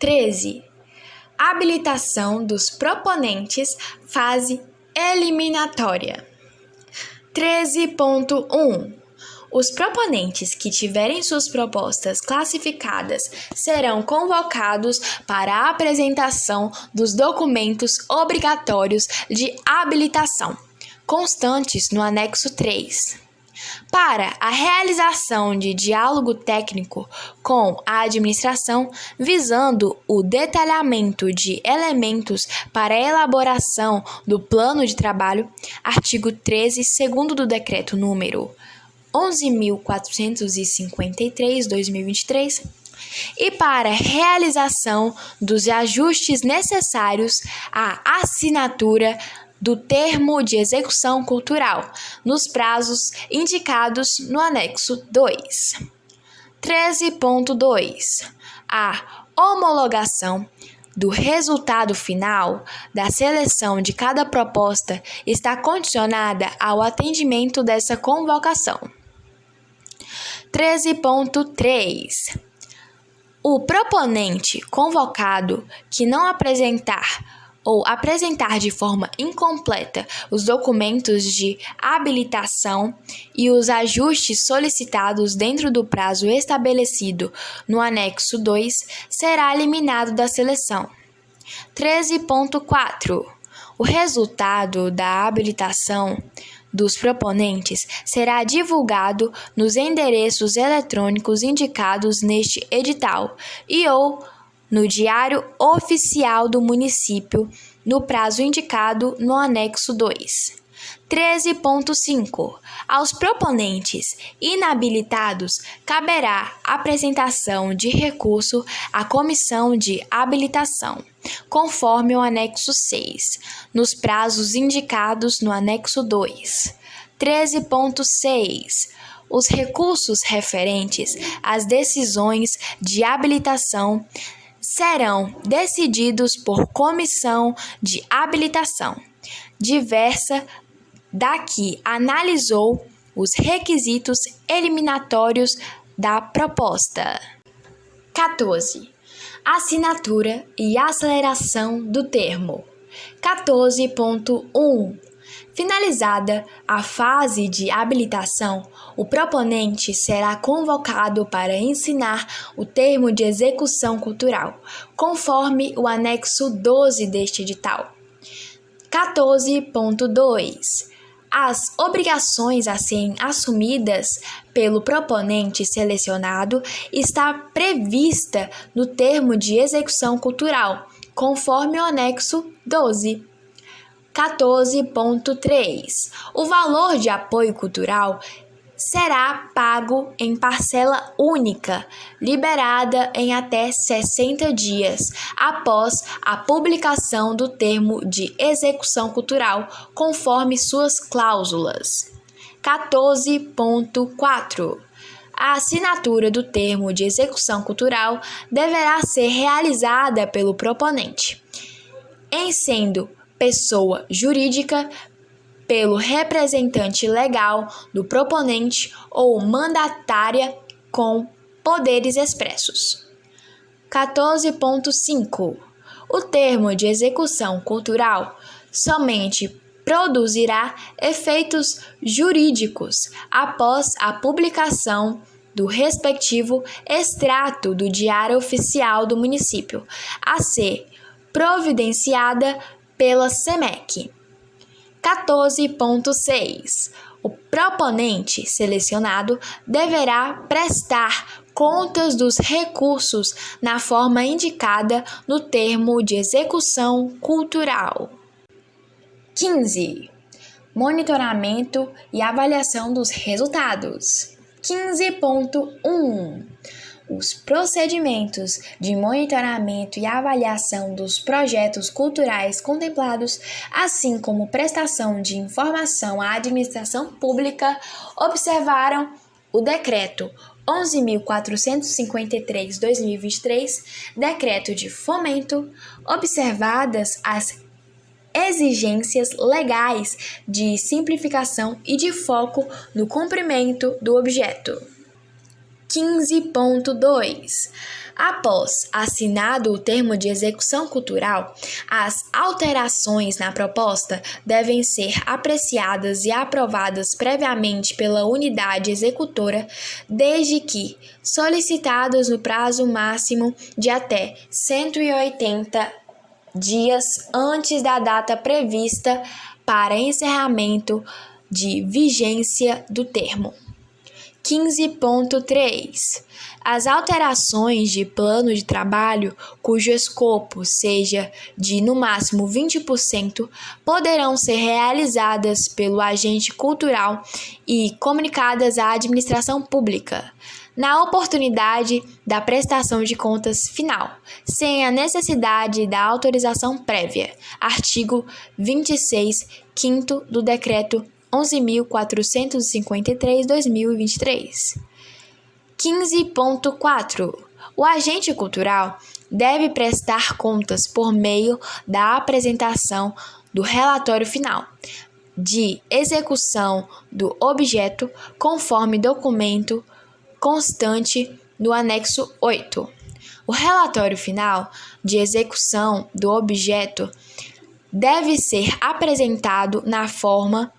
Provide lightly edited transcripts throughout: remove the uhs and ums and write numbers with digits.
13. Habilitação dos proponentes, fase eliminatória. 13.1. Os proponentes que tiverem suas propostas classificadas serão convocados para a apresentação dos documentos obrigatórios de habilitação, constantes no anexo 3. Para a realização de diálogo técnico com a administração, visando o detalhamento de elementos para a elaboração do plano de trabalho, artigo 13, segundo do decreto número 11.453/2023, e para realização dos ajustes necessários à assinatura do termo de execução cultural, nos prazos indicados no anexo 2. 13.2. A homologação do resultado final da seleção de cada proposta está condicionada ao atendimento dessa convocação. 13.3. O proponente convocado que não apresentar ou apresentar de forma incompleta os documentos de habilitação e os ajustes solicitados dentro do prazo estabelecido no anexo 2 será eliminado da seleção. 13.4. O resultado da habilitação dos proponentes será divulgado nos endereços eletrônicos indicados neste edital e/ou no Diário Oficial do Município, no prazo indicado no anexo 2. 13.5. Aos proponentes inabilitados caberá apresentação de recurso à Comissão de Habilitação, conforme o anexo 6, nos prazos indicados no anexo 2. 13.6. Os recursos referentes às decisões de habilitação serão decididos por comissão de habilitação diversa da que analisou os requisitos eliminatórios da proposta. 14. Assinatura e aceleração do termo. 14.1. Finalizada a fase de habilitação, o proponente será convocado para ensinar o termo de execução cultural, conforme o anexo 12 deste edital. 14.2. As obrigações a serem assumidas pelo proponente selecionado está prevista no termo de execução cultural, conforme o anexo 12. 14.3. O valor de apoio cultural será pago em parcela única, liberada em até 60 dias, após a publicação do termo de execução cultural, conforme suas cláusulas. 14.4. A assinatura do termo de execução cultural deverá ser realizada pelo proponente, em sendo pessoa jurídica, pelo representante legal do proponente ou mandatária com poderes expressos. 14.5. O termo de execução cultural somente produzirá efeitos jurídicos após a publicação do respectivo extrato do Diário Oficial do Município, a ser providenciada pela SEMEC. 14.6. O proponente selecionado deverá prestar contas dos recursos na forma indicada no termo de execução cultural. 15. Monitoramento e avaliação dos resultados. 15.1. Os procedimentos de monitoramento e avaliação dos projetos culturais contemplados, assim como prestação de informação à administração pública, observaram o Decreto 11.453/2023, Decreto de Fomento, observadas as exigências legais de simplificação e de foco no cumprimento do objeto. 15.2. Após assinado o termo de execução cultural, as alterações na proposta devem ser apreciadas e aprovadas previamente pela unidade executora, desde que solicitadas no prazo máximo de até 180 dias antes da data prevista para encerramento de vigência do termo. 15.3. As alterações de plano de trabalho, cujo escopo seja de no máximo 20%, poderão ser realizadas pelo agente cultural e comunicadas à administração pública, na oportunidade da prestação de contas final, sem a necessidade da autorização prévia. Artigo 26, 5º do Decreto 11.453/2023. 15.4. O agente cultural deve prestar contas por meio da apresentação do relatório final de execução do objeto, conforme documento constante no anexo 8. O relatório final de execução do objeto deve ser apresentado na forma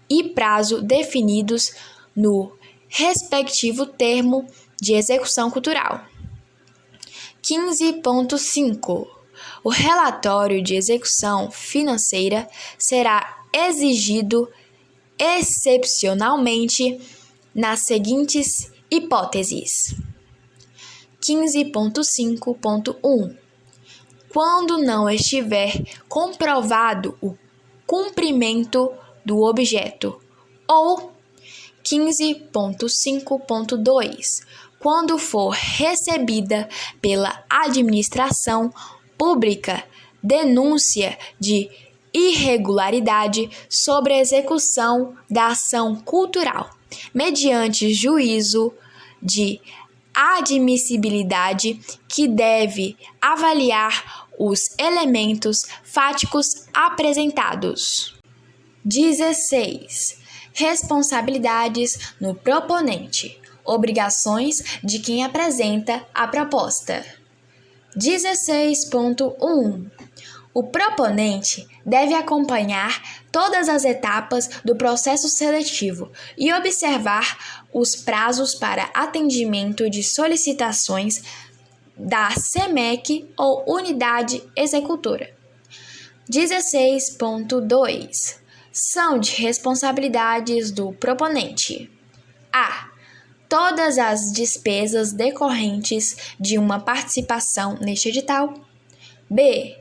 e prazo definidos no respectivo termo de execução cultural. 15.5. O relatório de execução financeira será exigido excepcionalmente nas seguintes hipóteses. 15.5.1. Quando não estiver comprovado o cumprimento do objeto, ou 15.5.2, quando for recebida pela administração pública denúncia de irregularidade sobre a execução da ação cultural, mediante juízo de admissibilidade que deve avaliar os elementos fáticos apresentados. 16. Responsabilidades no proponente. Obrigações de quem apresenta a proposta. 16.1. O proponente deve acompanhar todas as etapas do processo seletivo e observar os prazos para atendimento de solicitações da SEMEC ou unidade executora. 16.2. São de responsabilidades do proponente: a. Todas as despesas decorrentes de uma participação neste edital. b.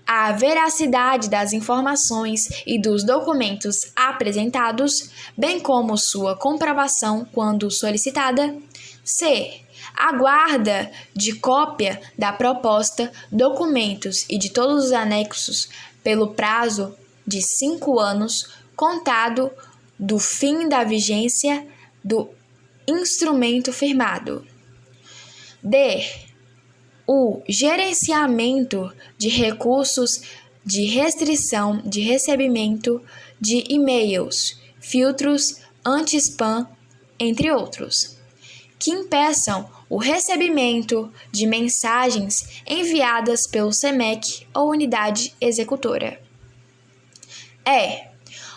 A veracidade das informações e dos documentos apresentados, bem como sua comprovação quando solicitada. c. A guarda de cópia da proposta, documentos e de todos os anexos pelo prazo de 5 anos, contado do fim da vigência do instrumento firmado. d. O gerenciamento de recursos de restrição de recebimento de e-mails, filtros anti-spam, entre outros, que impeçam o recebimento de mensagens enviadas pelo SEMEC ou unidade executora.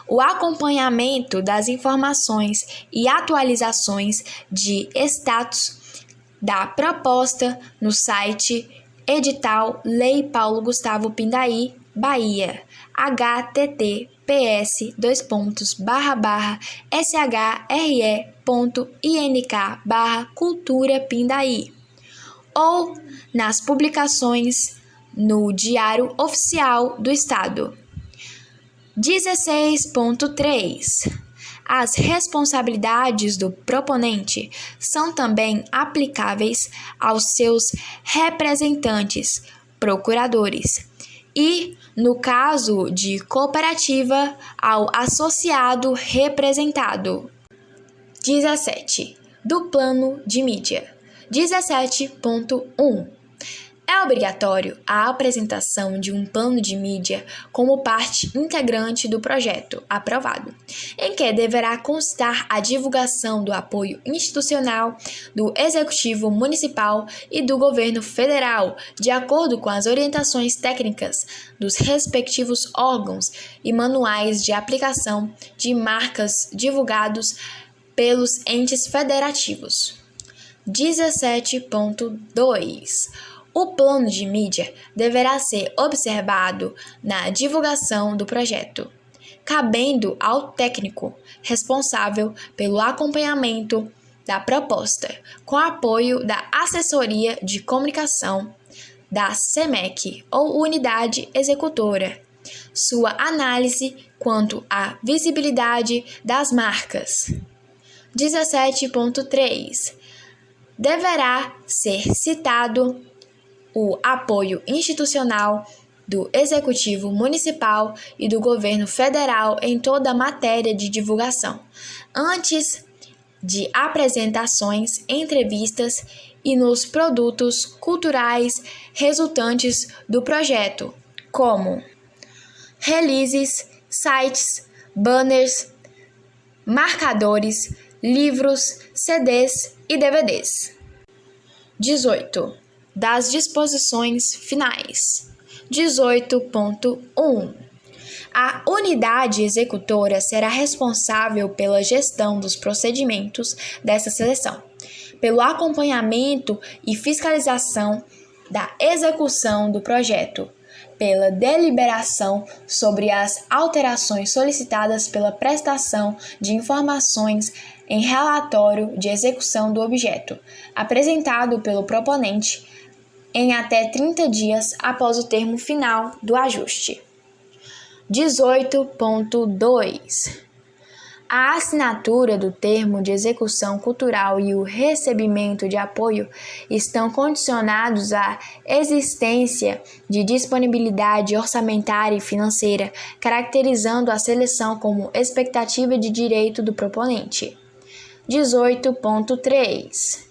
O acompanhamento das informações e atualizações de status da proposta no site Edital Lei Paulo Gustavo Pindaí, Bahia, https://sgre.ink/cultura Pindaí, ou nas publicações no Diário Oficial do Estado. 16.3. As responsabilidades do proponente são também aplicáveis aos seus representantes, procuradores, e, no caso de cooperativa, ao associado representado. 17. Do plano de mídia. 17.1. É obrigatório a apresentação de um plano de mídia como parte integrante do projeto aprovado, em que deverá constar a divulgação do apoio institucional do Executivo Municipal e do Governo Federal, de acordo com as orientações técnicas dos respectivos órgãos e manuais de aplicação de marcas divulgados pelos entes federativos. 17.2 O plano de mídia deverá ser observado na divulgação do projeto, cabendo ao técnico responsável pelo acompanhamento da proposta, com apoio da Assessoria de Comunicação da SEMEC ou Unidade Executora, sua análise quanto à visibilidade das marcas. 17.3 Deverá ser citado o apoio institucional do Executivo Municipal e do Governo Federal em toda a matéria de divulgação, antes de apresentações, entrevistas e nos produtos culturais resultantes do projeto, como releases, sites, banners, marcadores, livros, CDs e DVDs. 18. Das disposições finais. 18.1 A unidade executora será responsável pela gestão dos procedimentos dessa seleção, pelo acompanhamento e fiscalização da execução do projeto, pela deliberação sobre as alterações solicitadas pela prestação de informações em relatório de execução do objeto, apresentado pelo proponente em até 30 dias após o termo final do ajuste. 18.2 A assinatura do termo de execução cultural e o recebimento de apoio estão condicionados à existência de disponibilidade orçamentária e financeira, caracterizando a seleção como expectativa de direito do proponente. 18.3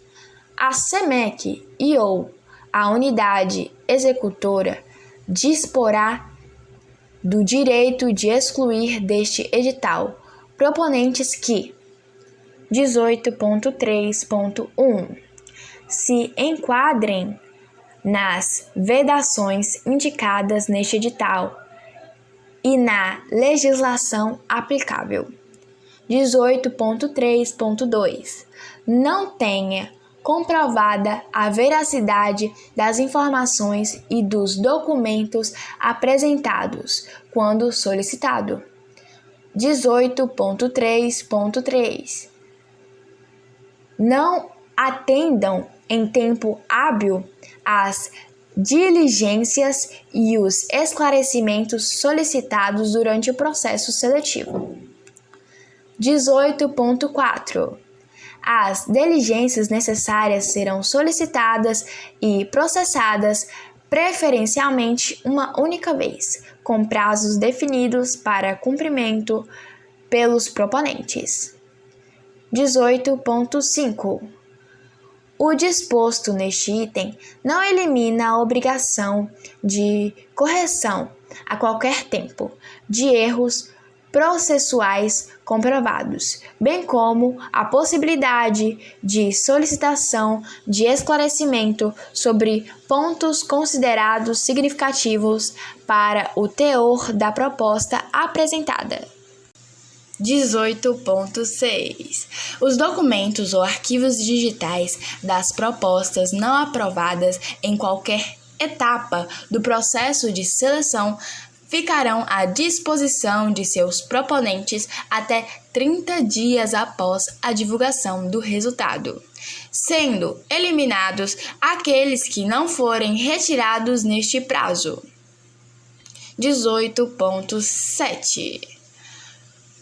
A SEMEC e/ou a unidade executora disporá do direito de excluir deste edital proponentes que 18.3.1 se enquadrem nas vedações indicadas neste edital e na legislação aplicável. 18.3.2 não tenha comprovada a veracidade das informações e dos documentos apresentados quando solicitado. 18.3.3 Não atendam em tempo hábil às diligências e os esclarecimentos solicitados durante o processo seletivo. 18.4 As diligências necessárias serão solicitadas e processadas preferencialmente uma única vez, com prazos definidos para cumprimento pelos proponentes. 18.5 O disposto neste item não elimina a obrigação de correção a qualquer tempo de erros processuais comprovados, bem como a possibilidade de solicitação de esclarecimento sobre pontos considerados significativos para o teor da proposta apresentada. 18.6 Os documentos ou arquivos digitais das propostas não aprovadas em qualquer etapa do processo de seleção ficarão à disposição de seus proponentes até 30 dias após a divulgação do resultado, sendo eliminados aqueles que não forem retirados neste prazo. 18.7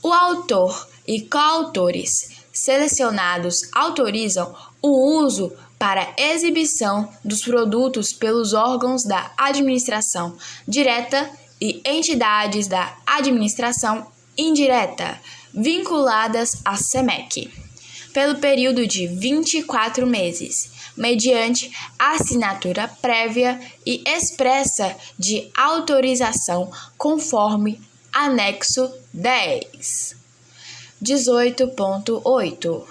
O autor e coautores selecionados autorizam o uso para exibição dos produtos pelos órgãos da administração direta e entidades da administração indireta vinculadas à SEMEC, pelo período de 24 meses, mediante assinatura prévia e expressa de autorização conforme anexo 10. 18.8.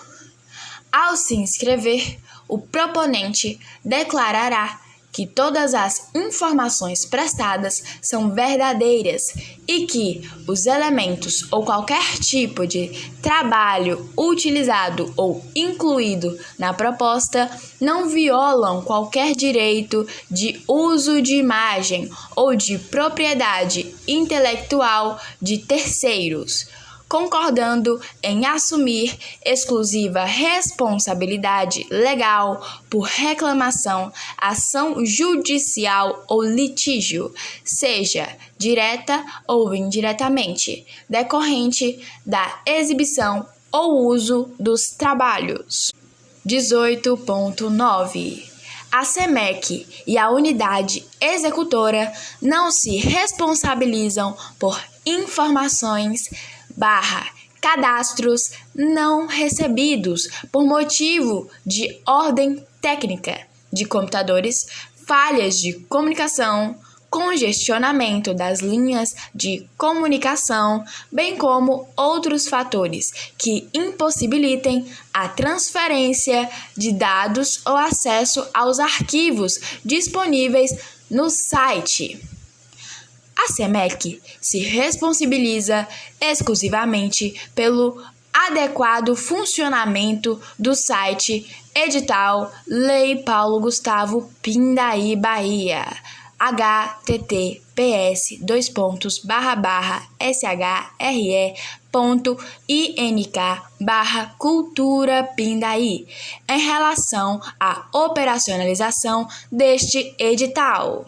Ao se inscrever, o proponente declarará que todas as informações prestadas são verdadeiras e que os elementos ou qualquer tipo de trabalho utilizado ou incluído na proposta não violam qualquer direito de uso de imagem ou de propriedade intelectual de terceiros, concordando em assumir exclusiva responsabilidade legal por reclamação, ação judicial ou litígio, seja direta ou indiretamente, decorrente da exibição ou uso dos trabalhos. 18.9. A SEMEC e a unidade executora não se responsabilizam por informações/cadastros não recebidos por motivo de ordem técnica de computadores, falhas de comunicação, congestionamento das linhas de comunicação, bem como outros fatores que impossibilitem a transferência de dados ou acesso aos arquivos disponíveis no site. A SEMEC se responsabiliza exclusivamente pelo adequado funcionamento do site Edital Lei Paulo Gustavo Pindaí Bahia, https://shre.ink/cultura Pindaí, em relação à operacionalização deste edital.